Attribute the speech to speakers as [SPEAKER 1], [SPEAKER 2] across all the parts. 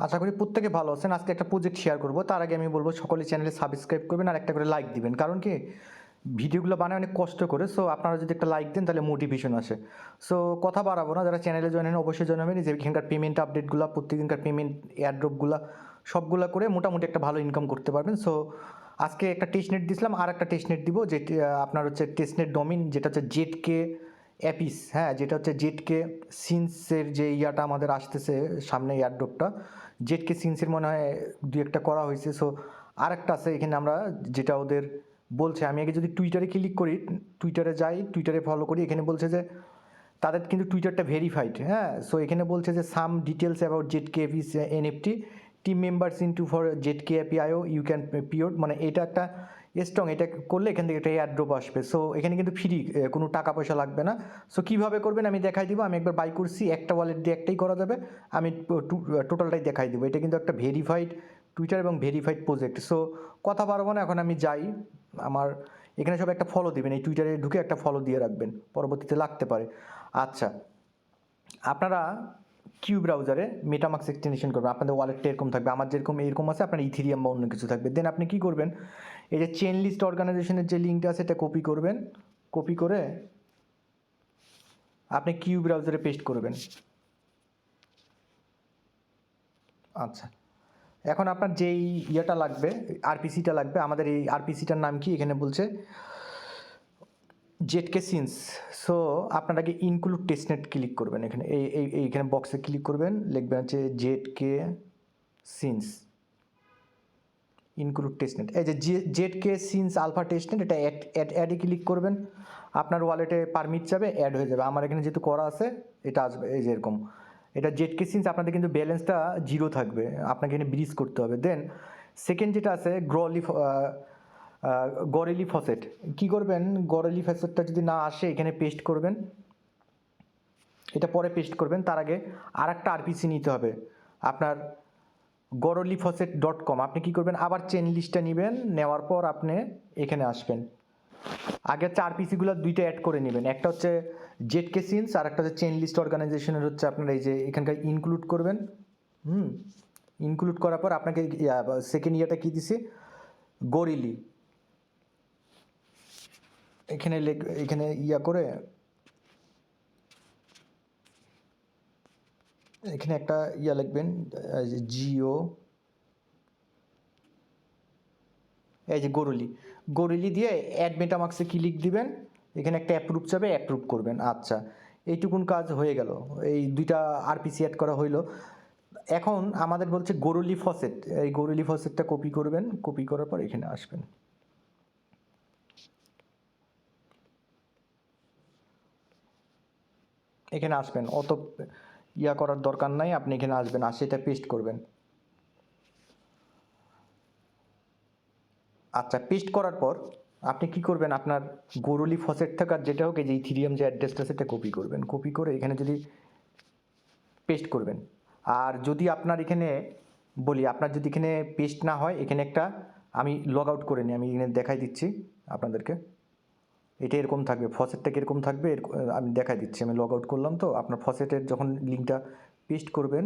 [SPEAKER 1] আশা করি প্রত্যেকে ভালো আছেন। আজকে একটা প্রজেক্ট শেয়ার করব। তার আগে আমি বলবো সকলে চ্যানেলে সাবস্ক্রাইব করবেন আর একটা করে লাইক দিবেন। কারণ কি ভিডিওগুলো বানায় অনেক কষ্ট করে, সো আপনারা যদি একটা লাইক দেন তাহলে মোটিভেশন আসে। সো কথা বাড়াবো না, যারা চ্যানেলে জয়েন হন অবশ্যই জয়েন হবেন। যে এখানকার পেমেন্ট আপডেটগুলো, প্রত্যেকদিনকার পেমেন্ট এয়ারড্রপগুলো সবগুলো করে মোটামুটি একটা ভালো ইনকাম করতে পারবেন। সো আজকে একটা টেস্টনেট দিয়েছিলাম, আর একটা টেস্টনেট দিব, যেটি আপনার হচ্ছে টেস্টনেট ডোমেইন, যেটা হচ্ছে ZkApes, হ্যাঁ, যেটা হচ্ছে ZkSync যে ইয়াটা আমাদের আসতেছে সামনে এয়ারড্রপটা, ZkSync মনে হয় দু একটা করা হয়েছে। সো আর একটা আছে এখানে আমরা, যেটা ওদের বলছে, আমি আগে যদি টুইটারে ক্লিক করি, টুইটারে যাই, টুইটারে ফলো করি, এখানে বলছে যে তাদের কিন্তু টুইটারটা ভেরিফাইড, হ্যাঁ। সো এখানে বলছে যে some details about ZkApes NFT team members into for ZkAPIO you can pure, মানে এটা একটা স্ট্রং, এটা করলে এখান থেকে একটা এয়ারড্রপ আসবে। সো এখানে কিন্তু ফ্রি, কোনো টাকা পয়সা লাগবে না। সো কীভাবে করবেন আমি দেখাই দিব। আমি একবার বাই করছি, একটা ওয়ালেট দিয়ে একটাই করা যাবে, আমি টোটালটাই দেখাই দিব। এটা কিন্তু একটা ভেরিফাইড টুইটার এবং ভেরিফাইড প্রজেক্ট। সো কথা পারবো না, এখন আমি যাই। আমার এখানে সব একটা ফলো দিবেন, এই টুইটারে ঢুকে একটা ফলো দিয়ে রাখবেন, পরবর্তীতে লাগতে পারে। আচ্ছা, আপনারা কিউ ব্রাউজারে মেটামাস্ক এক্সটেনশন করবেন, আপনাদের ওয়ালেটটা এরকম থাকবে, আমার যেরকম এরকম আছে, আপনার ইথিরিয়াম বা অন্য কিছু থাকবে। দেন আপনি কি করবেন, এই যে চেন লিস্ট অর্গানাইজেশনের যে লিঙ্কটা আছে এটা কপি করবেন, কপি করে আপনি কিউ ব্রাউজারে পেস্ট করবেন। আচ্ছা, এখন আপনার যেই ইয়েটা লাগবে, আরপিসিটা লাগবে, আমাদের এই আরপিসিটার নাম কি এখানে বলছে ZkSync। সো আপনাকে ইনক্লুড টেস্টনেট ক্লিক করবেন, এখানে এইখানে বক্সে ক্লিক করবেন, লিখবেন হচ্ছে ZkSync ইনক্লুড টেস্টনেট। এই যে ZkSync আলফা টেস্টনেট, এটা অ্যাডে ক্লিক করবেন, আপনার ওয়ালেটে পারমিট যাবে, অ্যাড হয়ে যাবে। আমার এখানে যেহেতু করা আছে এটা আসবে, এই যে এরকম। এটা ZkSync, আপনাদের কিন্তু ব্যালেন্সটা জিরো থাকবে, আপনাকে এখানে ব্রিজ করতে হবে। দেন সেকেন্ড যেটা আছে গরেলি ফসেট, কী করবেন, গরেলি ফসেটটা যদি না আসে এখানে পেস্ট করবেন, এটা পরে পেস্ট করবেন। তার আগে আর একটা আরপিসি নিতে হবে আপনার, gorolifaucet.com। আপনি কি করবেন, আবার চেন লিস্টটা নেবেন, নেওয়ার পর আপনি এখানে আসবেন। আগে চার পিসিগুলো দুইটা অ্যাড করে নেবেন, একটা হচ্ছে ZkSync আর একটা হচ্ছে চেন লিস্ট অর্গানাইজেশনের হচ্ছে আপনার এই যে এখানকার ইনক্লুড করবেন। ইনক্লুড করার পর আপনাকে সেকেন্ড ইয়ারটা কী দিছে, গরিলি, এখানে এখানে ইয়া করে এখানে একটা ইয়া লিখবেন, জিও, এই যে গরুলি দিয়ে অ্যাড মেটামাস্কে ক্লিক দিবেন, এখানে একটা অ্যাপ্রুভ যাবে, অ্যাপ্রুভ করবেন। আচ্ছা, এইটুকুন কাজ হয়ে গেল, এই দুইটা আরপিসি অ্যাড করা হইলো। এখন আমাদের বলছে গরুলি ফসেট, এই গরুলি ফসেটটা কপি করবেন, কপি করার পর এখানে আসবেন। এখানে আসবেন, অত ইয়া করার দরকার নাই, আপনি এখানে আসবেন, আসে এটা পেস্ট করবেন। আচ্ছা, পেস্ট করার পর আপনি কি করবেন, আপনার গরুলি ফসেট থাকার যেটা হোক, এই যে ইথিরিয়াম যে অ্যাড্রেসটা সেটা কপি করবেন, কপি করে এখানে যদি পেস্ট করবেন। আর যদি আপনার এখানে বলি, আপনার যদি এখানে পেস্ট না হয়, এখানে একটা আমি লগ আউট করে নিই, আমি এখানে দেখাই দিচ্ছি আপনাদেরকে। এটা এরকম থাকবে, ফসেটটা কীরকম থাকবে আমি দেখাই দিচ্ছি। আমি লগ আউট করলাম, তো আপনার ফসেটের যখন লিঙ্কটা পেস্ট করবেন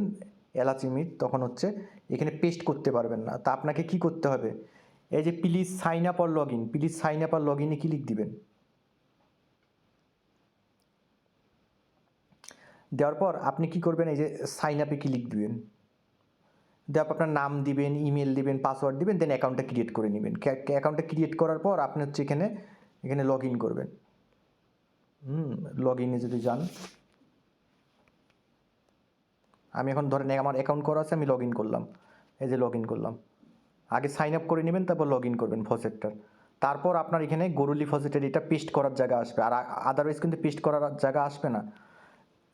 [SPEAKER 1] এলাচিমিট, তখন হচ্ছে এখানে পেস্ট করতে পারবেন না। তা আপনাকে কি করতে হবে, এই যে please sign up or log in, please sign up আর লগ ইনে ক্লিক দিবেন। দেওয়ার পর আপনি কি করবেন, এই যে সাইন আপে ক্লিক দিবেন, দেওয়ার পর আপনার নাম দিবেন, ইমেল দিবেন, পাসওয়ার্ড দিবেন, দেন অ্যাকাউন্টটা ক্রিয়েট করে নেবেন। অ্যাকাউন্টটা ক্রিয়েট করার পর আপনি হচ্ছে এখানে লগ ইন করবেন। লগ ইনে যদি যান, আমি এখন ধরেন আমার অ্যাকাউন্ট করা আছে, আমি লগ ইন করলাম, এই যে লগ ইন করলাম। আগে সাইন আপ করে নেবেন, তারপর লগ ইন করবেন ফসেটটার। তারপর আপনার এখানে গরুলি ফসেটের এটা পেস্ট করার জায়গা আসবে, আর আদারওয়াইজ কিন্তু পেস্ট করার জায়গা আসবে না।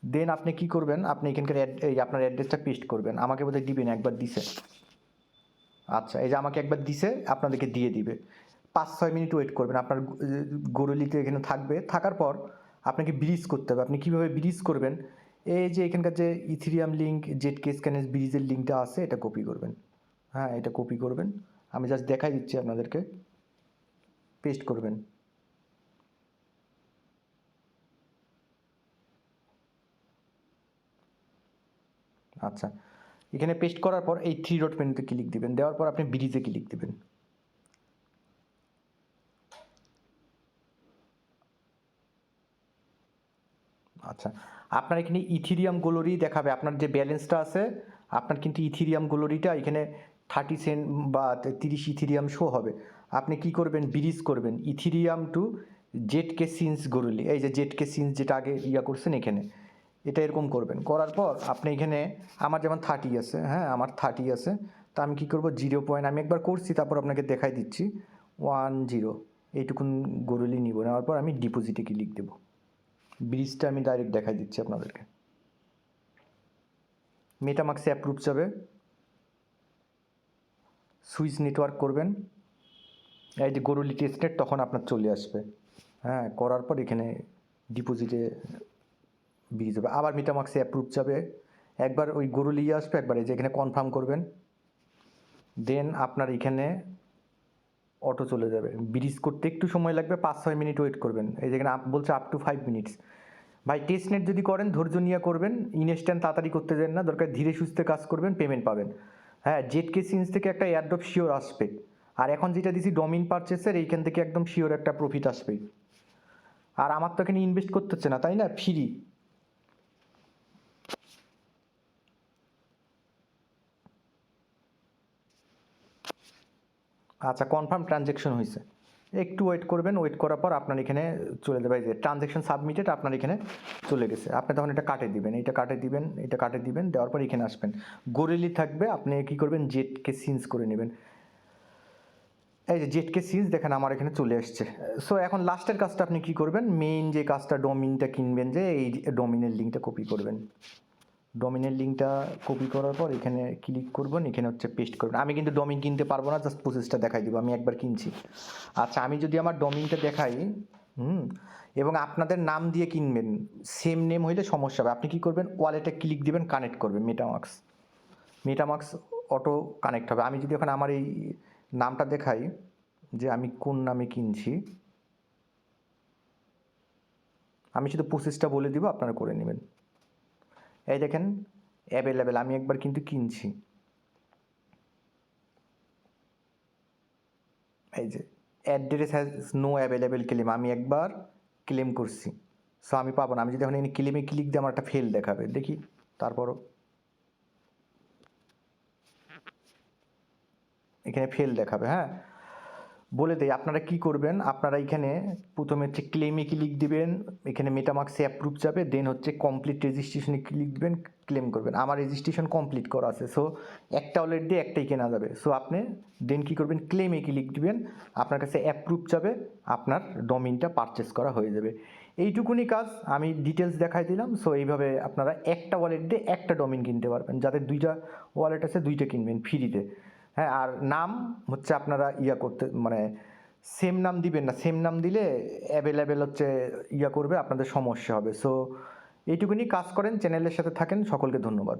[SPEAKER 1] দেন আপনি কি করবেন, আপনি এখানকার এই আপনার অ্যাড্রেসটা পেস্ট করবেন। আমাকে বোধহয় দিবেন, একবার দিছে। আচ্ছা, এই যে আমাকে একবার দিছে, আপনাদেরকে দিয়ে দিবে। 5-6 মিনিট ওয়েট করবেন, আপনার গরুলিতে এখানে থাকবে। থাকার পর আপনাকে ব্রিজ করতে হবে। আপনি কীভাবে ব্রিজ করবেন, এই যে এখানকার যে ইথিরিয়াম লিঙ্ক ZkSync ব্রিজের লিঙ্কটা আছে, এটা কপি করবেন। হ্যাঁ, এটা কপি করবেন, আমি জাস্ট দেখাই দিচ্ছি আপনাদেরকে। পেস্ট করবেন। আচ্ছা, এখানে পেস্ট করার পর এই 3 ডট মেনুতে ক্লিক দিবেন, দেওয়ার পর আপনি ব্রিজে ক্লিক দিবেন। আচ্ছা, আপনার এখানে ইথিরিয়াম গ্লোরি দেখাবে, আপনার যে ব্যালেন্সটা আছে আপনার কিন্তু ইথিরিয়াম গ্লোরিটা এখানে 30 সেন্ট বা 30 ইথিরিয়াম শো হবে। আপনি কি করবেন, ব্রিজ করবেন ইথিরিয়াম টু ZkApes গ্লোরি, এই যে ZkApes যেটা আগে করছেন এখানে, এটা এরকম করবেন। করার পর আপনি এখানে, আমার যেমন 30 আছে, হ্যাঁ আমার 30 আছে, তা আমি কি করব 0 আমি একবার করছি, তারপর আপনাকে দেখাই দিচ্ছি 10 এইটুকুন গ্লোরি নিব, নেওয়ার পর আমি ডিপোজিটে ক্লিক দেবো। ব্রিজটা আমি ডাইরেক্ট দেখাই দিচ্ছি আপনাদেরকে। মেটামাক্সে অ্যাপ্রুভ যাবে, সুইচ নেটওয়ার্ক করবেন, এই যে গরুলি টেস্টনেট তখন আপনার চলে আসবে। হ্যাঁ, করার পর এখানে ডিপোজিটে ব্রিজ হবে, আবার মেটামাক্সে অ্যাপ্রুভ যাবে, একবার ওই গরুলি আসবে, একবার এই যে এখানে কনফার্ম করবেন, দেন আপনার এখানে অটো চলে যাবে। ব্রিজ করতে একটু সময় লাগবে, 5-6 মিনিট ওয়েট করবেন। এই যেখানে বলছে আপ টু 5 মিনিটস। ভাই টেস্টনেট যদি করেন ধৈর্য নিয়ে করবেন, ইনস্ট্যান্ট তাড়াতাড়ি করতে যান না, দরকার ধীরে সুস্থে কাজ করবেন, পেমেন্ট পাবেন। হ্যাঁ, ZkApes থেকে একটা এয়ারড্রপ শিওর আসবে, আর এখন যেটা দিছি ডোমিন পারচেসের, এইখান থেকে একদম শিওর একটা প্রফিট আসবে। আর আমার তো এখানে ইনভেস্ট করতে হচ্ছে না, তাই না, ফ্রি। আচ্ছা, কনফার্ম ট্রানজ্যাকশন হয়েছে, একটু ওয়েট করবেন, ওয়েট করার পর আপনার এখানে চলে যাবে, যে ট্রানজ্যাকশন সাবমিটেড আপনার এখানে চলে গেছে। আপনি তখন এটা কাটে দিবেন, এটা কাটে দিবেন, এটা কাটে দিবেন, দেওয়ার পর এখানে আসবেন, গরিলি থাকবে, আপনি কি করবেন ZkApes করে নেবেন। এই যে ZkApes দেখেন আমার এখানে চলে আসছে। সো এখন লাস্টের কাজটা আপনি কি করবেন, মেইন যে কাজটা, ডোমিনটা কিনবেন, যে এই ডোমিনের লিঙ্কটা কপি করবেন। ডোমিনের লিঙ্কটা কপি করার পর এখানে ক্লিক করবেন, এখানে হচ্ছে পেস্ট করবেন। আমি কিন্তু ডোমিন কিনতে পারবো না, জাস্ট প্রসেসটা দেখাই দিব, আমি একবার কিনছি। আচ্ছা, আমি যদি আমার ডোমিনটা দেখাই, এবং আপনাদের নাম দিয়ে কিনবেন, সেম নেম হইলে সমস্যা হবে। আপনি কি করবেন, ওয়ালেটে ক্লিক দিবেন, কানেক্ট করবেন, মেটামাক্স অটো কানেক্ট হবে। আমি যদি এখন আমার এই নামটা দেখাই, যে আমি কোন নামে কিনছি, আমি শুধু প্রসেসটা বলে দিব, আপনারা করে নেবেন। এই দেখেন অ্যাভেলেবেল, আমি একবার কিন্তু কিনছি, এই যে address has no available claim, আমি একবার ক্লেম করছি, সো আমি পাবো না। আমি যদি এখন এই ক্লেমে ক্লিক দিই, আমার একটা ফেল দেখাবে, দেখি, তারপরও এখানে ফেল দেখাবে। হ্যাঁ, বলে দেই আপনারা কি করবেন, আপনারা এখানে প্রথমে হচ্ছে ক্লেমে ক্লিক দিবেন, এখানে মেটামাক্সে অ্যাপ্রুভ যাবে, দেন হচ্ছে কমপ্লিট রেজিস্ট্রেশনে ক্লিক দিবেন, ক্লেম করবেন। আমার রেজিস্ট্রেশন কমপ্লিট করা আছে, সো একটা ওয়ালেট দিয়ে একটাই কেনা যাবে। সো আপনি দেন কি করবেন, ক্লেমে ক্লিক দিবেন, আপনার কাছে অ্যাপ্রুভ যাবে, আপনার ডোমিনটা পারচেস করা হয়ে যাবে। এইটুকুনি কাজ, আমি ডিটেলস দেখাই দিলাম। সো এইভাবে আপনারা একটা ওয়ালেট দিয়ে একটা ডোমিন কিনতে পারবেন, যাদের দুইটা ওয়ালেট আছে দুইটা কিনবেন ফ্রিতে। হ্যাঁ, আর নাম হচ্ছে আপনারা করতে, মানে সেম নাম দিবেন না, সেম নাম দিলে অ্যাভেলেবেল হচ্ছে করবে, আপনাদের সমস্যা হবে। সো এইটুকুনি কাজ করেন, চ্যানেলের সাথে থাকেন, সকলকে ধন্যবাদ।